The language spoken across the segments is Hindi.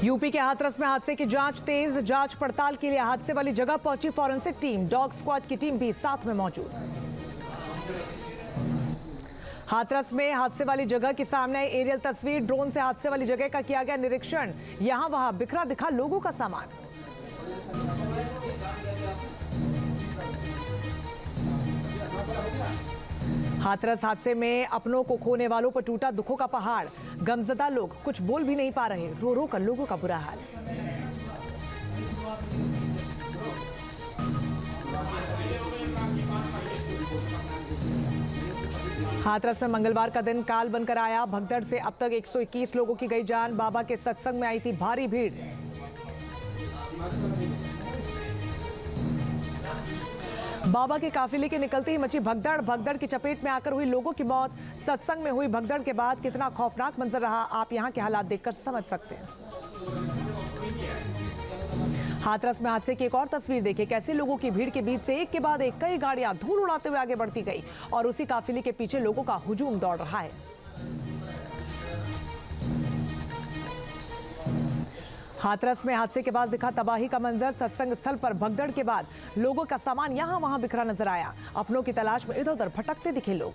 यूपी के हाथरस में हादसे की जांच तेज। जांच पड़ताल के लिए हादसे वाली जगह पहुंची फॉरेंसिक टीम। डॉग स्क्वाड की टीम भी साथ में मौजूद। हाथरस में हादसे वाली जगह की सामने आई एरियल तस्वीर। ड्रोन से हादसे वाली जगह का किया गया निरीक्षण। यहां वहां बिखरा दिखा लोगों का सामान। हाथरस हादसे में अपनों को खोने वालों पर टूटा दुखों का पहाड़। गमजदा लोग कुछ बोल भी नहीं पा रहे। रो रो कर लोगों का बुरा हाल। हाथरस में मंगलवार का दिन काल बनकर आया। भगदड़ से अब तक 121 लोगों की गई जान। बाबा के सत्संग में आई थी भारी भीड़। बाबा के काफिले के निकलते ही मची भगदड़। भगदड़ की चपेट में आकर हुई लोगों की मौत। सत्संग में हुई भगदड़ के बाद कितना खौफनाक मंजर रहा, आप यहां के हालात देखकर समझ सकते हैं। हाथरस में हादसे की एक और तस्वीर देखिए। कैसे लोगों की भीड़ के बीच से एक के बाद एक कई गाड़ियां धूल उड़ाते हुए आगे बढ़ती गई और उसी काफिले के पीछे लोगों का हुजूम दौड़ रहा है। हाथरस में हादसे के बाद दिखा तबाही का मंजर। सत्संग स्थल पर भगदड़ के बाद लोगों का सामान यहां वहां बिखरा नजर आया। अपनों की तलाश में इधर उधर भटकते दिखे लोग।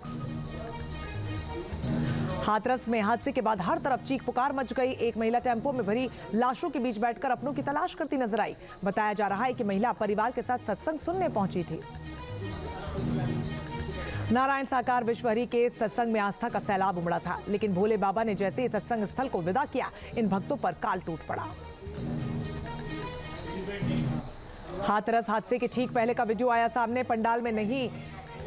हाथरस में हादसे के बाद हर तरफ चीख पुकार मच गई। एक महिला टेंपो में भरी लाशों के बीच बैठकर अपनों की तलाश करती नजर आई। बताया जा रहा है कि महिला परिवार के साथ सत्संग सुनने पहुंची थी। नारायण साकार विश्वहरि के सत्संग में आस्था का सैलाब उमड़ा था, लेकिन भोले बाबा ने जैसे ही सत्संग स्थल को विदा किया, इन भक्तों पर काल टूट पड़ा। हाथरस हादसे के ठीक पहले का वीडियो आया सामने। पंडाल में नहीं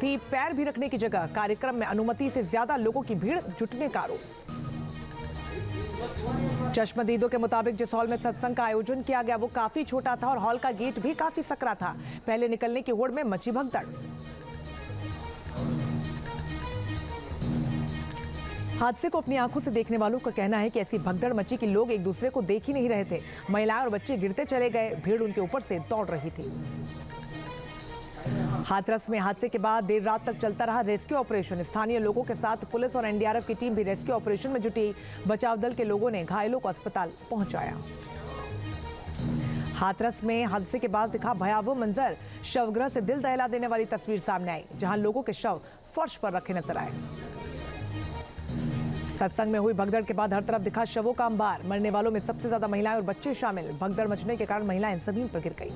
थी पैर भी रखने की जगह। कार्यक्रम में अनुमति से ज्यादा लोगों की भीड़ जुटने का आरोप। चश्मदीदों के मुताबिक जिस हॉल में सत्संग का आयोजन किया गया वो काफी छोटा था और हॉल का गेट भी काफी सकरा था। पहले निकलने की होड़ में मची भगदड़। हादसे को अपनी आंखों से देखने वालों का कहना है कि ऐसी भगदड़ मची कि लोग एक दूसरे को देख ही नहीं रहे थे। महिलाएं और बच्चे गिरते चले गए। भीड़ उनके ऊपर से दौड़ रही थी। हाथरस में हादसे के बाद देर रात तक चलता रहा रेस्क्यू ऑपरेशन। स्थानीय लोगों के साथ पुलिस और एनडीआरएफ की टीम भी रेस्क्यू ऑपरेशन में जुटी। बचाव दल के लोगों ने घायलों को अस्पताल पहुंचाया। हाथरस में हादसे के बाद दिखा भयावह मंजर। शवगृह से दिल दहला देने वाली तस्वीर सामने आई, जहां लोगों के शव फर्श पर रखे नजर आए। सत्संग में हुई भगदड़ के बाद हर तरफ दिखा शवों का अंबार। मरने वालों में सबसे ज्यादा महिलाएं और बच्चे शामिल। भगदड़ मचने के कारण महिलाएं जमीन पर गिर गई।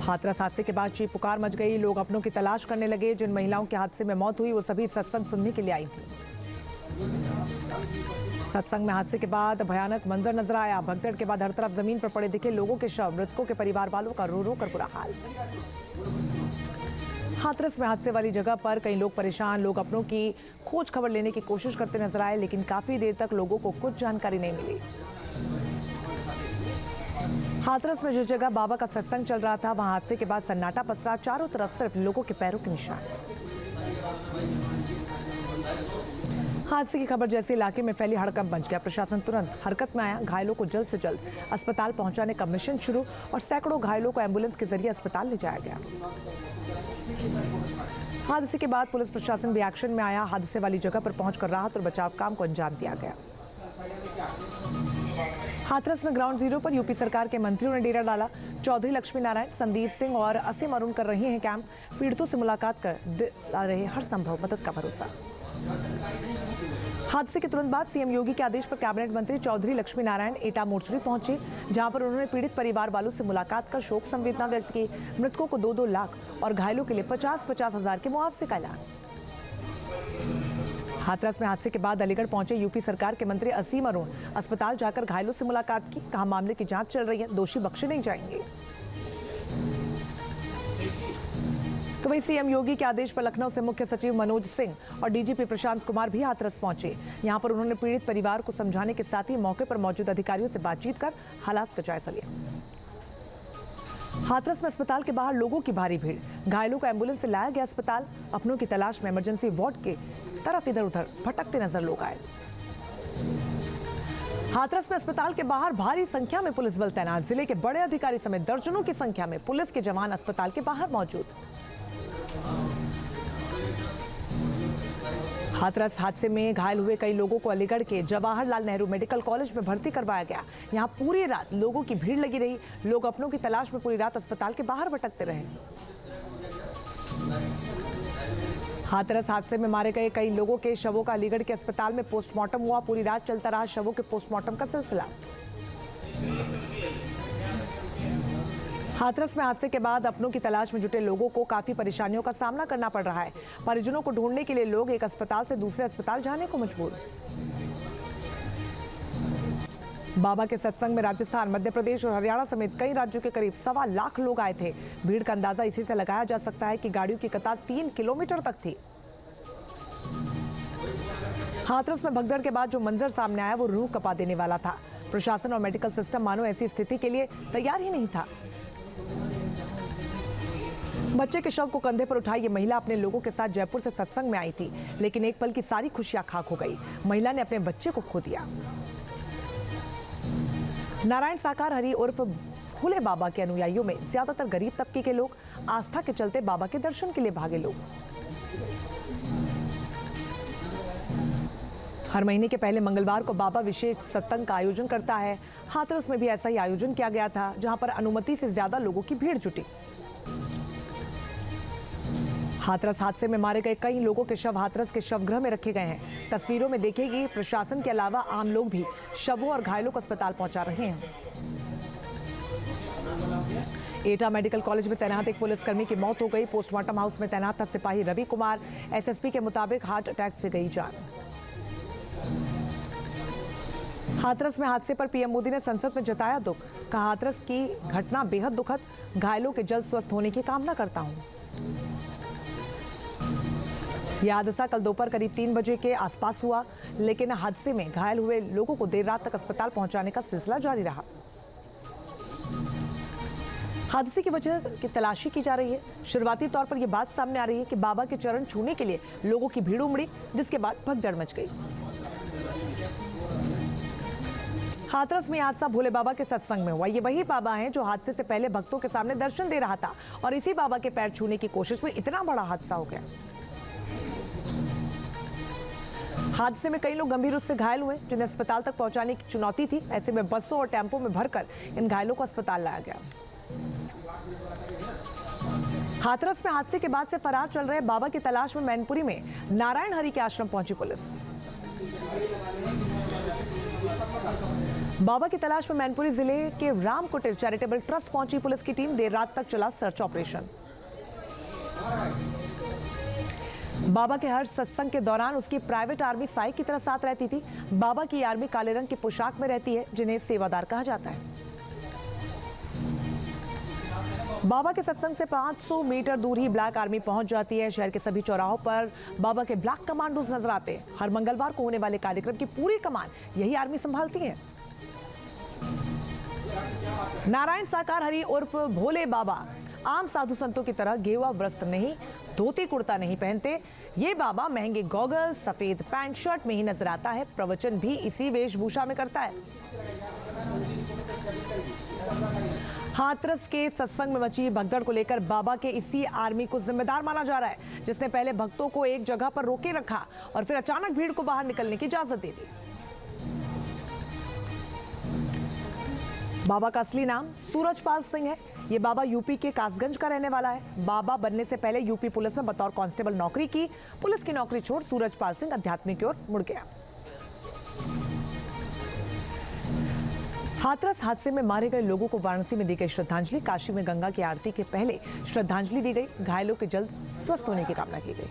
हाथरस हादसे के बाद चीख पुकार मच गई। लोग अपनों की तलाश करने लगे। जिन महिलाओं के हादसे में मौत हुई वो सभी सत्संग सुनने के लिए आई थी। सत्संग में हादसे के बाद भयानक मंजर नजर आया। भगदड़ के बाद हर तरफ जमीन पर पड़े दिखे लोगों के शव। मृतकों के परिवार वालों का रो रो कर बुरा हाल। हाथरस में हादसे वाली जगह पर कई लोग परेशान। लोग अपनों की खोज खबर लेने की कोशिश करते नजर आए, लेकिन काफी देर तक लोगों को कुछ जानकारी नहीं मिली। हाथरस में जिस जगह बाबा का सत्संग चल रहा था वहां हादसे के बाद सन्नाटा पसरा। चारों तरफ सिर्फ लोगों के पैरों के निशान। हादसे की खबर जैसे इलाके में फैली हड़कंप मच गया। प्रशासन तुरंत हरकत में आया। घायलों को जल्द से जल्द अस्पताल पहुंचाने का मिशन शुरू और सैकड़ों घायलों को एम्बुलेंस के जरिए अस्पताल ले जाया गया। हादसे के बाद पुलिस प्रशासन भी एक्शन में आया। हादसे वाली जगह पर पहुंचकर राहत और बचाव काम को अंजाम दिया गया। हाथरस में ग्राउंड जीरो पर यूपी सरकार के मंत्रियों ने डेरा डाला। चौधरी लक्ष्मी नारायण, संदीप सिंह और असीम अरुण कर रहे हैं कैंप। पीड़ितों से मुलाकात कर दिला रहे हर संभव मदद का भरोसा। हादसे के तुरंत बाद सीएम योगी के आदेश पर कैबिनेट मंत्री चौधरी लक्ष्मी नारायण एटा मोर्चरी पहुंचे, जहां पर उन्होंने पीड़ित परिवार वालों से मुलाकात कर शोक संवेदना व्यक्त की। मृतकों को 2-2 लाख और घायलों के लिए 50-50 हजार के मुआवजे का ऐलान। हाथरस में हादसे के बाद अलीगढ़ पहुंचे यूपी सरकार के मंत्री असीम अरुण। अस्पताल जाकर घायलों से मुलाकात की। कहा मामले की जांच चल रही है, दोषी बख्शे नहीं जाएंगे। तो वही सीएम योगी के आदेश पर लखनऊ से मुख्य सचिव मनोज सिंह और डीजीपी प्रशांत कुमार भी हाथरस पहुंचे। यहां पर उन्होंने पीड़ित परिवार को समझाने के साथ ही मौके पर मौजूद अधिकारियों से बातचीत कर हालात का जायजा लिया। हाथरस में अस्पताल के बाहर लोगों की भारी भीड़। घायलों को एम्बुलेंस से लाया गया अस्पताल। अपनों की तलाश में इमरजेंसी वार्ड के तरफ इधर उधर भटकते नजर लोग आए। हाथरस में अस्पताल के बाहर भारी संख्या में पुलिस बल तैनात। जिले के बड़े अधिकारी समेत दर्जनों की संख्या में पुलिस के जवान अस्पताल के बाहर मौजूद। हाथरस हादसे में घायल हुए कई लोगों को अलीगढ़ के जवाहरलाल नेहरू मेडिकल कॉलेज में भर्ती करवाया गया। यहां पूरी रात लोगों की भीड़ लगी रही। लोग अपनों की तलाश में पूरी रात अस्पताल के बाहर भटकते रहे। हाथरस हादसे में मारे गए कई लोगों के शवों का अलीगढ़ के अस्पताल में पोस्टमार्टम हुआ। पूरी रात चलता रहा शवों के पोस्टमार्टम का सिलसिला। हाथरस में हादसे के बाद अपनों की तलाश में जुटे लोगों को काफी परेशानियों का सामना करना पड़ रहा है। परिजनों को ढूंढने के लिए लोग एक अस्पताल से दूसरे अस्पताल जाने को मजबूर। बाबा के सत्संग में राजस्थान, मध्य प्रदेश और हरियाणा समेत कई राज्यों के करीब 1.25 लाख लोग आए थे। भीड़ का अंदाजा इसी से लगाया जा सकता है कि गाड़ियों की कतार 3 किलोमीटर तक थी। हाथरस में भगदड़ के बाद जो मंजर सामने आया वो रूह कपा देने वाला था। प्रशासन और मेडिकल सिस्टम मानो ऐसी स्थिति के लिए तैयार ही नहीं था। बच्चे के शव को कंधे पर उठाई ये महिला अपने लोगों के साथ जयपुर से सत्संग में आई थी, लेकिन एक पल की सारी खुशियां खाक हो गई। महिला ने अपने बच्चे को खो दिया। नारायण साकार हरि उर्फ भोले बाबा के अनुयायियों में ज्यादातर गरीब तबके के लोग। आस्था के चलते बाबा के दर्शन के लिए भागे लोग। हर महीने के पहले मंगलवार को बाबा विशेष सत्संग का आयोजन करता है। हाथरस में भी ऐसा ही आयोजन किया गया था, जहां पर अनुमति से ज्यादा लोगों की भीड़ जुटी। हाथरस हादसे में मारे गए कई लोगों के शव हाथरस के शवगृह में रखे गए हैं। तस्वीरों में देखेगी प्रशासन के अलावा आम लोग भी शवों और घायलों को अस्पताल पहुंचा रहे हैं। एटा मेडिकल कॉलेज में तैनात एक पुलिसकर्मी की मौत हो गई। पोस्टमार्टम हाउस में तैनात था सिपाही रवि कुमार। एसएसपी के मुताबिक हार्ट अटैक से गई जान। हाथरस में हादसे पर पीएम मोदी ने संसद में जताया दुख। कहा, हाथरस की घटना बेहद दुखद। घायलों के जल्द स्वस्थ होने की कामना करता हूं। यह हादसा कल दोपहर करीब 3 बजे के आसपास हुआ, लेकिन हादसे में घायल हुए लोगों को देर रात तक अस्पताल पहुंचाने का सिलसिला जारी रहा। हादसे की वजह की तलाशी की जा रही है। शुरुआती तौर पर यह बात सामने आ रही है कि बाबा के चरण छूने के लिए लोगों की भीड़ उमड़ी, जिसके बाद भगदड़ मच गई। हाथरस में हादसा भोले बाबा के सत्संग में हुआ। ये वही बाबा हैं जो हादसे से पहले भक्तों के सामने दर्शन दे रहा था, और इसी बाबा के पैर छूने की कोशिश में इतना बड़ा हादसा हो गया। हादसे में कई लोग गंभीर रूप से घायल हुए, जिन्हें अस्पताल तक पहुंचाने की चुनौती थी। ऐसे में बसों और टेम्पो में भरकर इन घायलों को अस्पताल लाया गया। हाथरस में हादसे के बाद से फरार चल रहे बाबा की तलाश में मैनपुरी में नारायण हरि के आश्रम पहुंची पुलिस। बाबा की तलाश में मैनपुरी जिले के रामकुटीर चैरिटेबल ट्रस्ट पहुंची पुलिस की टीम। देर रात तक चला सर्च ऑपरेशन। बाबा के हर सत्संग के दौरान उसकी प्राइवेट आर्मी साई की तरह साथ रहती थी। बाबा की आर्मी काले रंग की पोशाक में रहती है, जिन्हें सेवादार कहा जाता है। बाबा के सत्संग से 500 मीटर दूर ही ब्लैक आर्मी पहुंच जाती है। शहर के सभी चौराहों पर बाबा के ब्लैक कमांडोज नजर आते हैं। हर मंगलवार को होने वाले कार्यक्रम की पूरी कमान यही आर्मी संभालती है। नारायण साकार हरि उर्फ भोले बाबा आम साधु संतों की तरह गेरुआ वस्त्र नहीं, धोती कुर्ता नहीं पहनते। ये बाबा महंगे गॉगल्स, सफेद पैंट शर्ट में ही नजर आता है। प्रवचन भी इसी वेशभूषा में करता है। हाथरस के सत्संग में मची भगदड़ को लेकर बाबा के इसी आर्मी को जिम्मेदार माना जा रहा है, जिसने पहले भक्तों को एक जगह पर रोके रखा और फिर अचानक भीड़ को बाहर निकलने की इजाजत दे दी। बाबा का असली नाम सूरजपाल सिंह है। ये बाबा यूपी के कासगंज का रहने वाला है। बाबा बनने से पहले यूपी पुलिस में बतौर कांस्टेबल नौकरी की। पुलिस की नौकरी छोड़ सूरजपाल सिंह अध्यात्म की ओर मुड़ गया। हाथरस हादसे में मारे गए लोगों को वाराणसी में दी गई श्रद्धांजलि। काशी में गंगा की आरती के पहले श्रद्धांजलि दी गई। घायलों के जल्द स्वस्थ होने की कामना की गई।